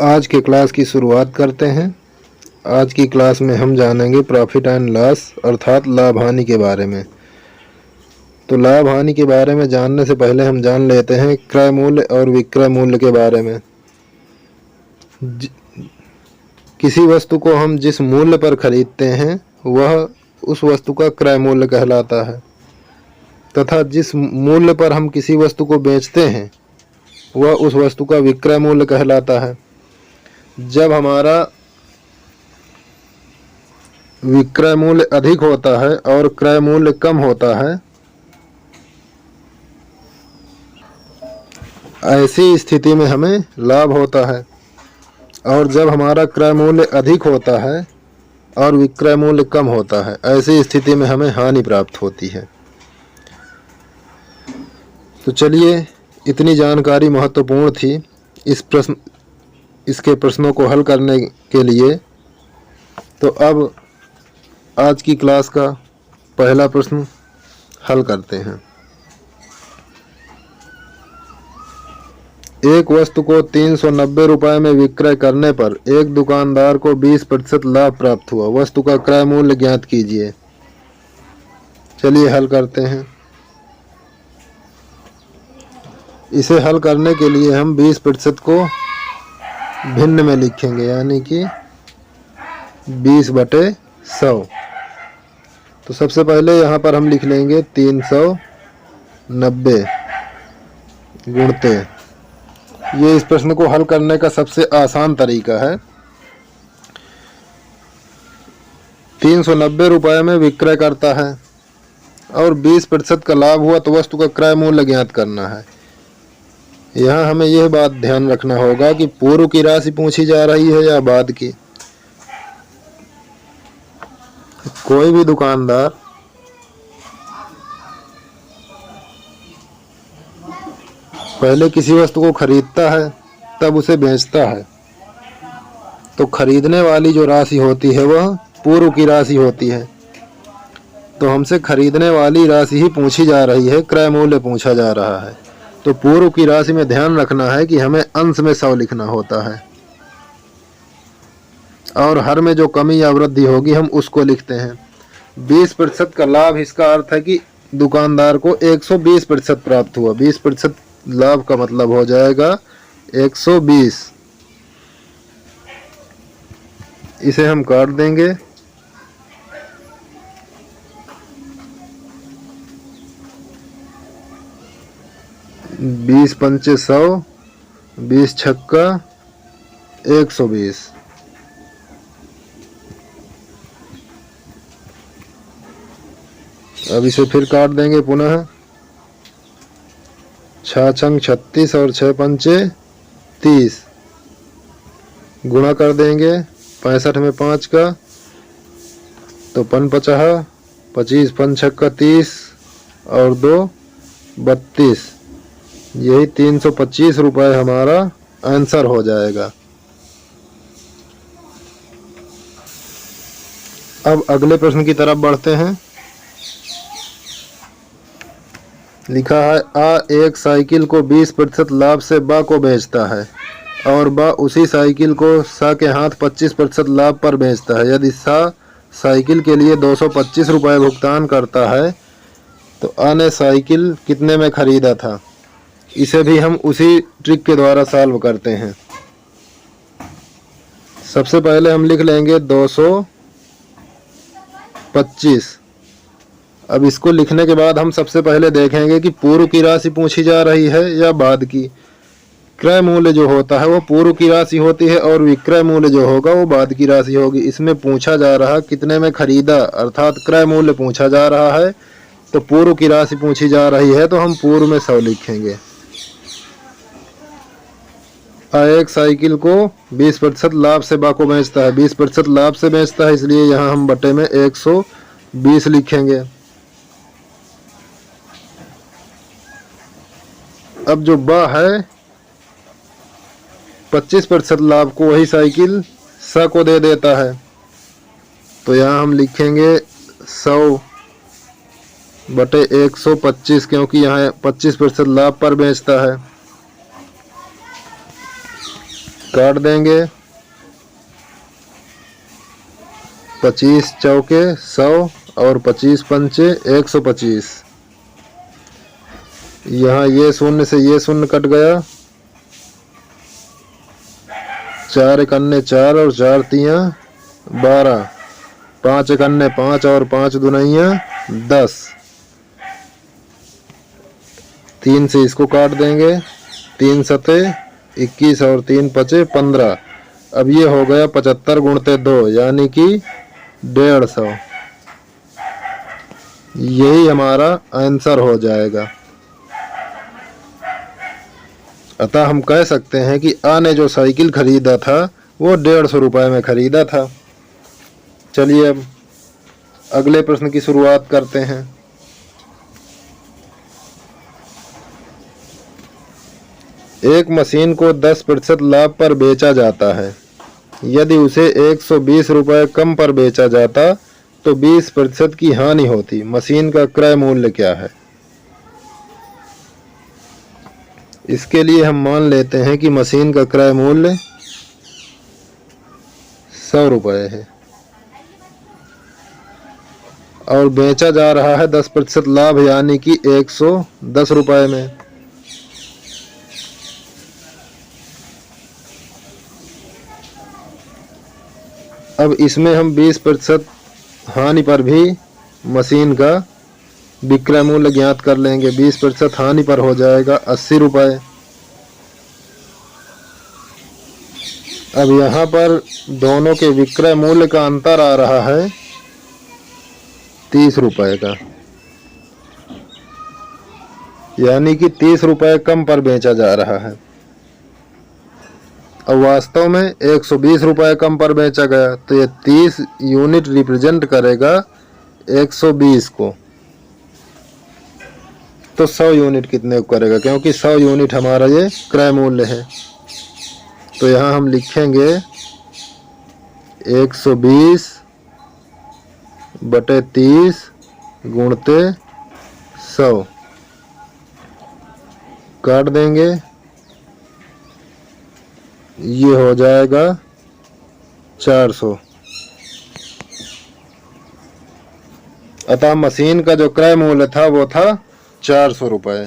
आज के क्लास की शुरुआत करते हैं। आज की क्लास में हम जानेंगे प्रॉफिट एंड लॉस अर्थात लाभ हानि के बारे में। तो लाभ हानि के बारे में जानने से पहले हम जान लेते हैं क्रय मूल्य और विक्रय मूल्य के बारे में। किसी वस्तु को हम जिस मूल्य पर खरीदते हैं वह उस वस्तु का क्रय मूल्य कहलाता है, तथा जिस मूल्य पर हम किसी वस्तु को बेचते हैं वह उस वस्तु का विक्रय मूल्य कहलाता है। जब हमारा विक्रय मूल्य अधिक होता है और क्रय मूल्य कम होता है, ऐसी स्थिति में हमें लाभ होता है। और जब हमारा क्रय मूल्य अधिक होता है और विक्रय मूल्य कम होता है, ऐसी स्थिति में हमें हानि प्राप्त होती है। तो चलिए, इतनी जानकारी महत्वपूर्ण थी इसके प्रश्नों को हल करने के लिए। तो अब आज की क्लास का पहला प्रश्न हल करते हैं। एक वस्तु को 390 रुपये में विक्रय करने पर एक दुकानदार को 20% लाभ प्राप्त हुआ। वस्तु का क्रय मूल्य ज्ञात कीजिए। चलिए हल करते हैं। इसे हल करने के लिए हम 20% को भिन्न में लिखेंगे, यानी कि 20/100। तो सबसे पहले यहाँ पर हम लिख लेंगे 390 गुणते। ये इस प्रश्न को हल करने का सबसे आसान तरीका है। 390 रुपये में विक्रय करता है और 20% का लाभ हुआ, तो वस्तु का क्रय मूल्य ज्ञात करना है। यहाँ हमें यह बात ध्यान रखना होगा कि पूर्व की राशि पूछी जा रही है या बाद की। कोई भी दुकानदार पहले किसी वस्तु को खरीदता है तब उसे बेचता है, तो खरीदने वाली जो राशि होती है वह पूर्व की राशि होती है। तो हमसे खरीदने वाली राशि ही पूछी जा रही है, क्रय मूल्य पूछा जा रहा है। तो पूर्व की राशि में ध्यान रखना है कि हमें अंश में 100 लिखना होता है और हर में जो कमी या वृद्धि होगी हम उसको लिखते हैं। 20% का लाभ, इसका अर्थ है कि दुकानदार को 120% प्राप्त हुआ। 20% लाभ का मतलब हो जाएगा 120। इसे हम काट देंगे। बीस पंचे 100, 20 छक्का 120। अब इसे फिर काट देंगे पुनः। 6 छंग 36 और 6 पंचे 30। गुणा कर देंगे 65 में 5 का, तो 5×50, 25 5 छक्का 30 और 2 32। यही 325 रुपये हमारा आंसर हो जाएगा। अब अगले प्रश्न की तरफ बढ़ते हैं। लिखा है आ एक साइकिल को 20% लाभ से बा को बेचता है और बा उसी साइकिल को सा के हाथ 25% लाभ पर बेचता है। यदि सा साइकिल के लिए 225 रुपये भुगतान करता है तो आ ने साइकिल कितने में खरीदा था। इसे भी हम उसी ट्रिक के द्वारा सॉल्व करते हैं। सबसे पहले हम लिख लेंगे 225। अब इसको लिखने के बाद हम सबसे पहले देखेंगे कि पूर्व की राशि पूछी जा रही है या बाद की। क्रय मूल्य जो होता है वो पूर्व की राशि होती है और विक्रय मूल्य जो होगा वो बाद की राशि होगी। इसमें पूछा जा रहा कितने में खरीदा, अर्थात क्रय मूल्य पूछा जा रहा है, तो पूर्व की राशि पूछी जा रही है, तो हम पूर्व में 100 लिखेंगे। एक साइकिल को 20% लाभ से बा को बेचता है। 20% लाभ से बेचता है, इसलिए यहाँ हम बटे में 120 लिखेंगे। अब जो बा है 25% लाभ को वही साइकिल सा को दे देता है, तो यहाँ हम लिखेंगे 100/125, क्योंकि यहाँ 25% लाभ पर बेचता है। काट देंगे। 25 चौके 100 और 25 पंचे 125। यहाँ ये शून्य से ये शून्य कट गया। 4 एकन्ने 4 और 4 तियां 12। 5 एकन्ने 5 और 5 दुनैया 10। 3 से इसको काट देंगे। 3 सते 21 और 3 पचे 15। अब ये हो गया 75 गुणते 2 यानी कि 150। यही हमारा आंसर हो जाएगा। अतः हम कह सकते हैं कि आ ने जो साइकिल खरीदा था वो 150 रुपए में खरीदा था। चलिए अब अगले प्रश्न की शुरुआत करते हैं। एक मशीन को 10% लाभ पर बेचा जाता है। यदि उसे 120 रुपए कम पर बेचा जाता तो 20% की हानि होती। मशीन का क्रय मूल्य क्या है? इसके लिए हम मान लेते हैं कि मशीन का क्रय मूल्य 100 रुपए है और बेचा जा रहा है 10% लाभ यानी कि 110 रुपए में। अब इसमें हम 20% हानि पर भी मशीन का विक्रय मूल्य ज्ञात कर लेंगे। 20% हानि पर हो जाएगा 80 रुपए। अब यहाँ पर दोनों के विक्रय मूल्य का अंतर आ रहा है 30 रुपए का, यानी कि 30 रुपए कम पर बेचा जा रहा है। अब वास्तव में 120 रुपए कम पर बेचा गया तो ये 30 यूनिट रिप्रेजेंट करेगा 120 को। तो 100 यूनिट कितने को करेगा? क्योंकि 100 यूनिट हमारा ये क्रय मूल्य है। तो यहाँ हम लिखेंगे 120 बटे 30 गुणते 100। काट देंगे। ये हो जाएगा 400। अतः मशीन का जो क्रय मूल्य था वो था 400 रुपए।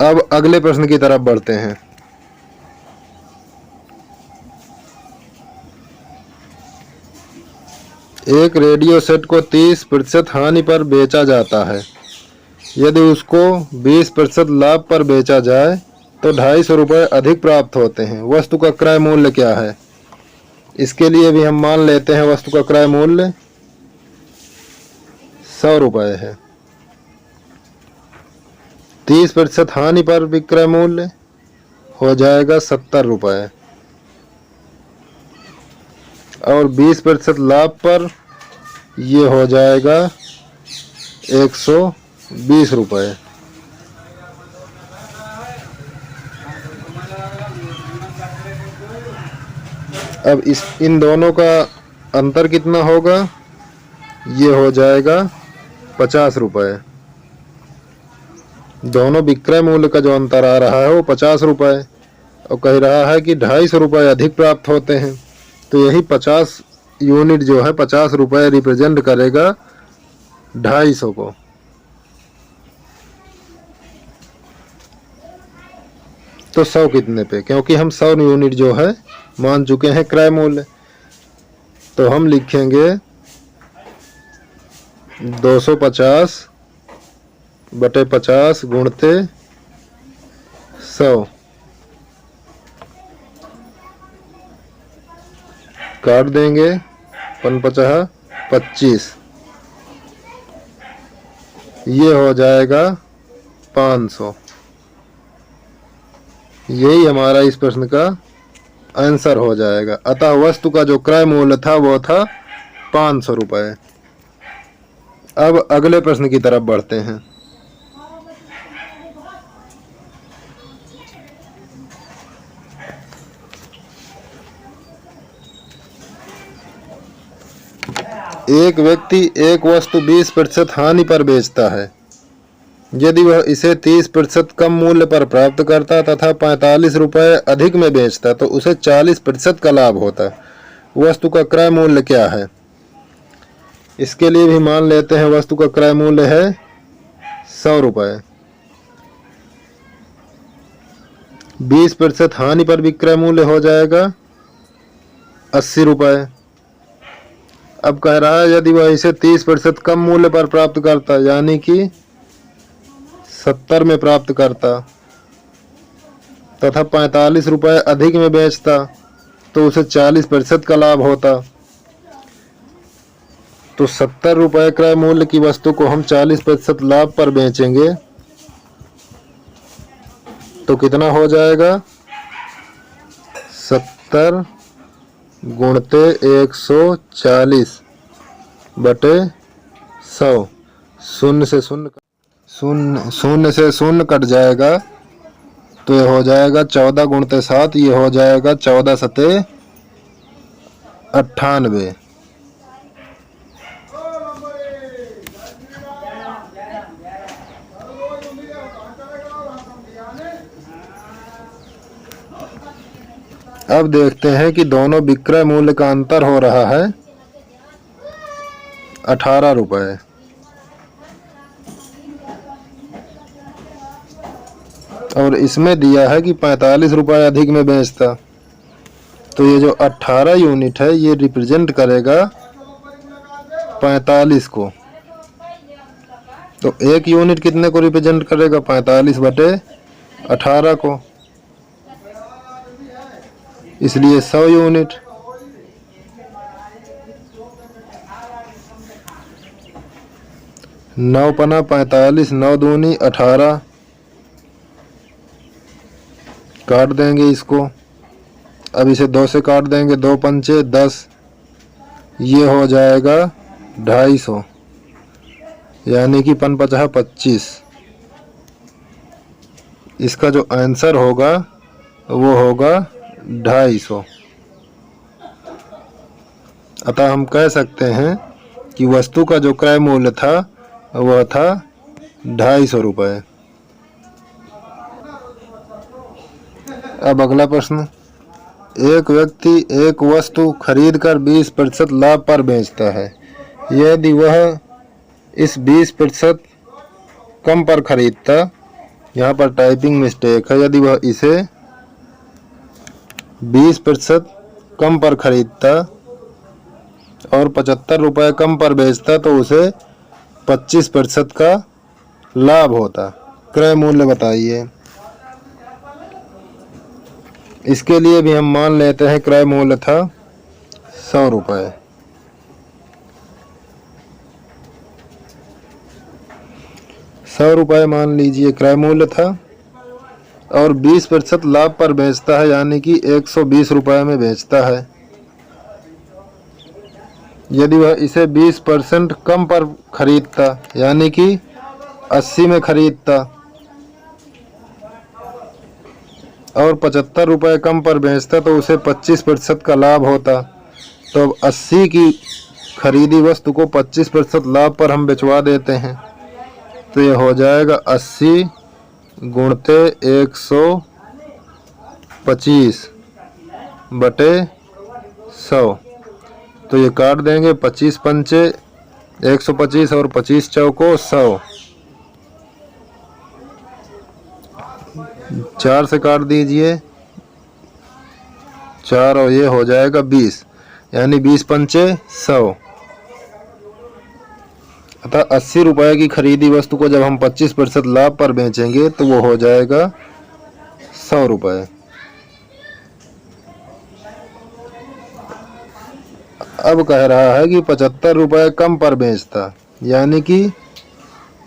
अब अगले प्रश्न की तरफ बढ़ते हैं। एक रेडियो सेट को 30% हानि पर बेचा जाता है। यदि उसको 20% लाभ पर बेचा जाए तो 250 रुपये अधिक प्राप्त होते हैं। वस्तु का क्रय मूल्य क्या है? इसके लिए भी हम मान लेते हैं वस्तु का क्रय मूल्य 100 रुपये है। 30% हानि पर विक्रय मूल्य हो जाएगा 70 रुपये और 20% लाभ पर ये हो जाएगा 120 रुपये। अब इन दोनों का अंतर कितना होगा? ये हो जाएगा 50 रुपये। दोनों विक्रय मूल्य का जो अंतर आ रहा है वो 50 रुपये और कह रहा है कि 250 रुपये अधिक प्राप्त होते हैं। तो यही 50 यूनिट जो है 50 रुपये रिप्रेजेंट करेगा 250 को। तो 100 कितने पे? क्योंकि हम 100 यूनिट जो है मान चुके हैं क्रय मूल्य, तो हम लिखेंगे 250 बटे 50 गुणते 100। काट देंगे। 55 25। ये हो जाएगा 500। यही हमारा इस प्रश्न का आंसर हो जाएगा। अतः वस्तु का जो क्रय मूल्य था वो था 500 रुपये। अब अगले प्रश्न की तरफ बढ़ते हैं। एक व्यक्ति एक वस्तु 20% हानि पर बेचता है। यदि वह इसे 30% कम मूल्य पर प्राप्त करता तथा 45 रुपये अधिक में बेचता तो उसे 40% का लाभ होता। वस्तु का क्रय मूल्य क्या है? इसके लिए भी मान लेते हैं वस्तु का क्रय मूल्य है 100 रुपये। 20% हानि पर विक्रय मूल्य हो जाएगा 80 रुपये। अब कह रहा है यदि वह इसे 30% कम मूल्य पर प्राप्त करता यानी कि 70 में प्राप्त करता तथा 45 रुपये अधिक में बेचता तो उसे 40% का लाभ होता। तो 70 रुपये क्रय मूल्य की वस्तु को हम 40% लाभ पर बेचेंगे तो कितना हो जाएगा? 70 गुणते 140 बटे 100। शून्य से शून्य कट जाएगा तो ये हो जाएगा 14 गुणते 7, ये हो जाएगा 14 सते 98। अब देखते हैं कि दोनों विक्रय मूल्य का अंतर हो रहा है 18 रुपये। और इसमें दिया है कि 45 रुपये अधिक में बेचता, तो ये जो 18 यूनिट है ये रिप्रेजेंट करेगा 45 को। तो एक यूनिट कितने को रिप्रेजेंट करेगा? 45 बटे 18 को, इसलिए 100 यूनिट। नौ पना 45, 9 दूनी 18, काट देंगे इसको। अब इसे 2 से काट देंगे, 2 पंचे 10, ये हो जाएगा 250, यानी कि 5 पचास 25। इसका जो आंसर होगा वो होगा 250। अतः हम कह सकते हैं कि वस्तु का जो क्रय मूल्य था वह था 250 रुपये। अब अगला प्रश्न, एक व्यक्ति एक वस्तु खरीदकर 20% लाभ पर बेचता है। यदि वह इस 20% कम पर खरीदता, यहाँ पर टाइपिंग मिस्टेक है, यदि वह इसे 20% कम पर खरीदता और 75 रुपये कम पर बेचता तो उसे 25% का लाभ होता। क्रय मूल्य बताइए। इसके लिए भी हम मान लेते हैं क्रय मूल्य था 100 रुपये। ₹100 मान लीजिए क्रय मूल्य था और 20% लाभ पर बेचता है, यानी कि 120 रुपये में बेचता है। यदि वह इसे 20% कम पर खरीदता, यानी कि 80 में खरीदता और 75 रुपये कम पर बेचता तो उसे 25% का लाभ होता। तो अब 80 की खरीदी वस्तु को 25% लाभ पर हम बेचवा देते हैं, तो ये हो जाएगा 80 गुणते 125 बटे 100। तो ये काट देंगे, 25 पंचे 125 और 25 चौको 100, 4 से काट दीजिए 4 और ये हो जाएगा 20, यानी 20 पंचे 100। अतः 80 रुपये की खरीदी वस्तु को जब हम 25% लाभ पर बेचेंगे तो वो हो जाएगा 100 रुपये। अब कह रहा है कि 75 रुपये कम पर बेचता, यानी कि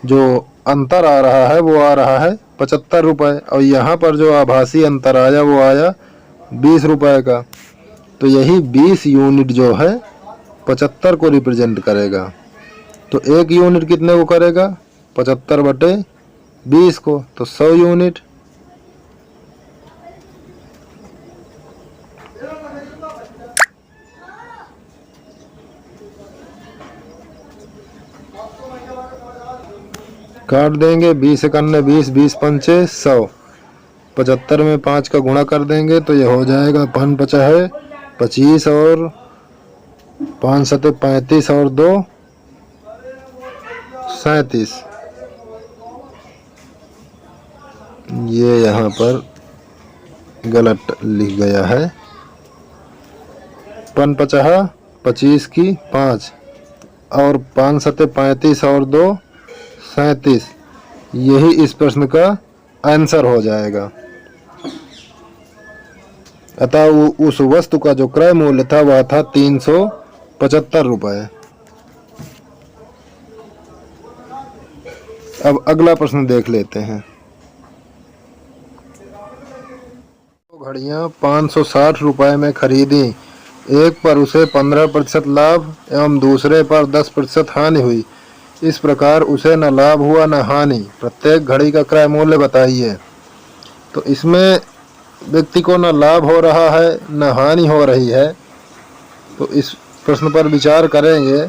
जो अंतर आ रहा है वो आ रहा है 75 रुपये, और यहाँ पर जो आभासी अंतर आया वो आया 20 रुपये का। तो यही 20 यूनिट जो है 75 को रिप्रेजेंट करेगा। तो एक यूनिट कितने को करेगा? 75 बटे 20 को, तो 100 यूनिट। काट देंगे। 20 एकन्ने 20, 20 पंचे 100, 75 में 5 का गुणा कर देंगे तो ये हो जाएगा 5 पचा है 25 और 5 सते 35 और 2 37। ये यहाँ पर गलत लिख गया है। 5 पचा 25 की 5 और 5 सते 35 और 2 37। यही इस प्रश्न का आंसर हो जाएगा। अतः उस वस्तु का जो क्रय मूल्य था वह था 375 रुपए। अब अगला प्रश्न देख लेते हैं। घड़ियां 560 रुपए में खरीदी, एक पर उसे 15% लाभ एवं दूसरे पर 10% हानि हुई। इस प्रकार उसे न लाभ हुआ न हानि। प्रत्येक घड़ी का क्रय मूल्य बताइए। तो इसमें व्यक्ति को न लाभ हो रहा है न हानि हो रही है। तो इस प्रश्न पर विचार करेंगे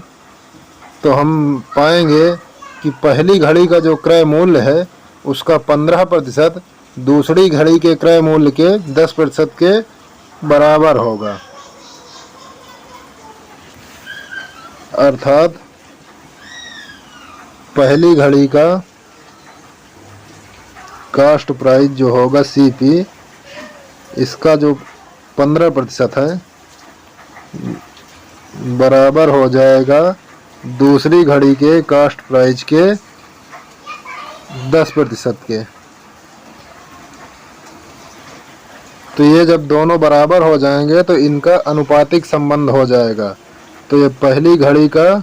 तो हम पाएंगे कि पहली घड़ी का जो क्रय मूल्य है उसका 15% दूसरी घड़ी के क्रय मूल्य के 10% के बराबर होगा। अर्थात पहली घड़ी का कास्ट प्राइस जो होगा सीपी, इसका जो 15% है बराबर हो जाएगा दूसरी घड़ी के कास्ट प्राइस के 10% के। तो ये जब दोनों बराबर हो जाएंगे तो इनका अनुपातिक संबंध हो जाएगा। तो ये पहली घड़ी का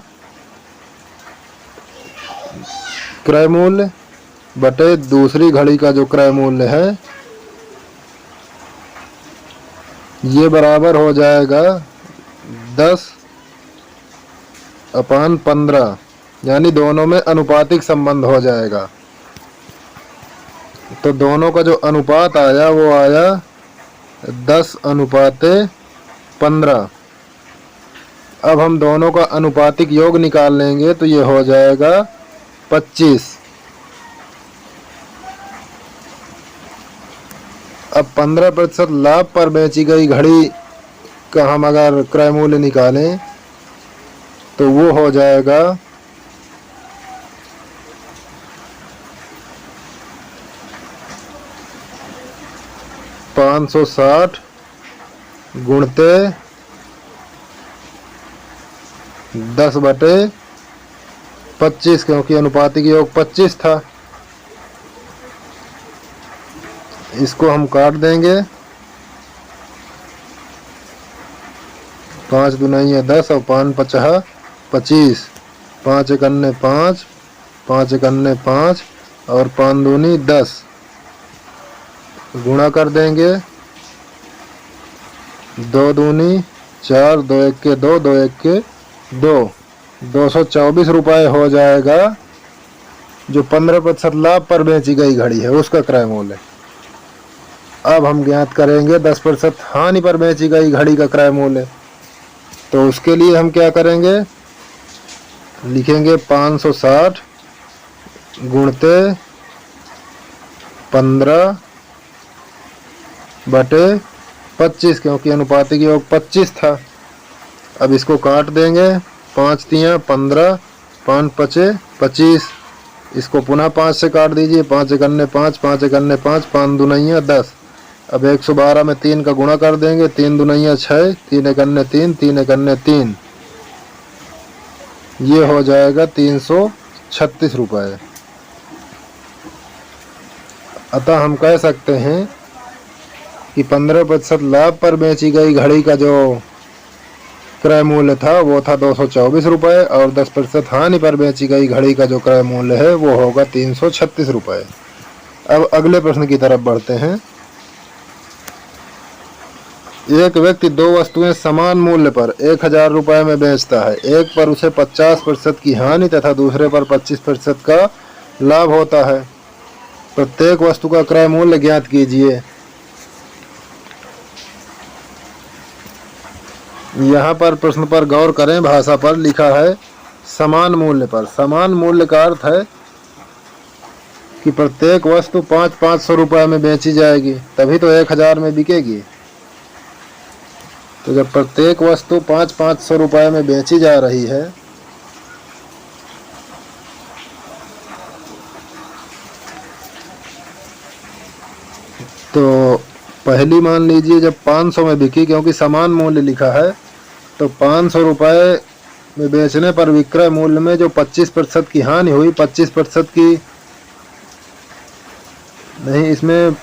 क्रय मूल्य बटे दूसरी घड़ी का जो क्रय मूल्य है ये बराबर हो जाएगा 10/15, यानी दोनों में अनुपातिक संबंध हो जाएगा। तो दोनों का जो अनुपात आया वो आया 10:15। अब हम दोनों का अनुपातिक योग निकाल लेंगे तो ये हो जाएगा 25। अब 15% लाभ पर बेची गई घड़ी का हम अगर क्रय मूल्य निकालें तो वो हो जाएगा 560 गुणते 10/25, क्योंकि अनुपातिक योग 25 था। इसको हम काट देंगे। 5 दूनी 10 और 5 पचा 25, 5 एकन्ने 5, 5 एकन्ने 5 और 5 दूनी 10 गुणा कर देंगे। 2 दूनी 4, 2 एक के 2, 2 एक के 2, 224 रुपये हो जाएगा जो 15% लाभ पर बेची गई घड़ी है उसका क्रय मूल्य। अब हम ज्ञात करेंगे 10% हानि पर बेची गई घड़ी का क्रय मूल्य। तो उसके लिए हम क्या करेंगे, लिखेंगे 560 गुणते 15/25, क्योंकि अनुपातिक योग 25 था। अब इसको काट देंगे। 5 तियां 15, 5 पचे 25। इसको पुनः 5 से काट दीजिए। 5 एकन्ने 5, 5 एकन्ने 5, 5 दूनी 10। अब 112 में 3 का गुणा कर देंगे। 3 दूनी 6, 3 एकन्ने 3, 3 एकन्ने 3। ये हो जाएगा 336 रुपये। अतः हम कह सकते हैं कि 15% लाभ पर बेची गई घड़ी का जो क्रय मूल्य था वो था 224 रुपये और 10% हानि पर बेची गई घड़ी का जो क्रय मूल्य है वो होगा 336 रुपये। अब अगले प्रश्न की तरफ बढ़ते हैं। एक व्यक्ति 2 वस्तुएं समान मूल्य पर 1000 रुपये में बेचता है। एक पर उसे 50% की हानि तथा दूसरे पर 25% का लाभ होता है। प्रत्येक वस्तु का क्रय मूल्य ज्ञात कीजिए। यहाँ पर प्रश्न पर गौर करें। भाषा पर लिखा है समान मूल्य पर। समान मूल्य का अर्थ है कि प्रत्येक वस्तु 500 रुपये में बेची जाएगी, तभी तो 1000 में बिकेगी। तो जब प्रत्येक वस्तु 500 रुपये में बेची जा रही है तो पहली मान लीजिए जब 500 में बिकी, क्योंकि समान मूल्य लिखा है, तो 500 रुपये में बेचने पर विक्रय मूल्य में जो 25% की हानि हुई, 25% की नहीं इसमें,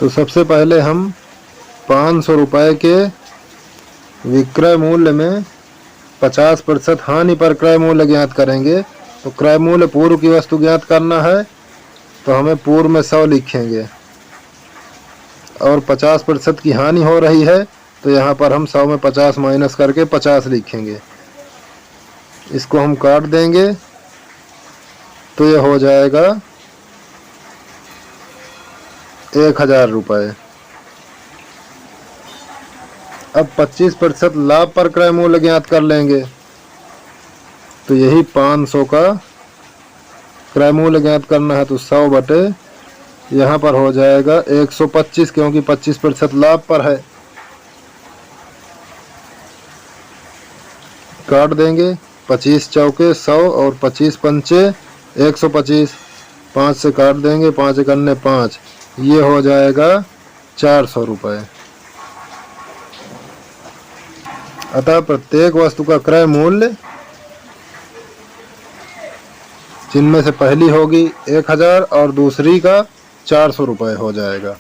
तो सबसे पहले हम 500 रुपये के विक्रय मूल्य में 50% हानि पर क्रय मूल्य ज्ञात करेंगे। तो क्रय मूल्य पूर्व की वस्तु ज्ञात करना है, तो हमें पूर्व में 100 लिखेंगे और 50% की हानि हो रही है, तो यहाँ पर हम 100 में 50 माइनस करके 50 लिखेंगे। इसको हम काट देंगे तो ये हो जाएगा 1000 रुपये। अब 25% लाभ पर क्रय मूल्य ज्ञात कर लेंगे, तो यही 500 का क्रय मूल्य ज्ञात करना है, तो 100 बटे यहाँ पर हो जाएगा 125, क्योंकि 25% लाभ पर है। काट देंगे, 25 चौके 100 और 25 पंचे 125, 5 से काट देंगे, 5 एकन्ने 5, ये हो जाएगा 400 रुपये। अतः प्रत्येक वस्तु का क्रय मूल्य, जिनमें से पहली होगी 1000 और दूसरी का 400 रुपये हो जाएगा।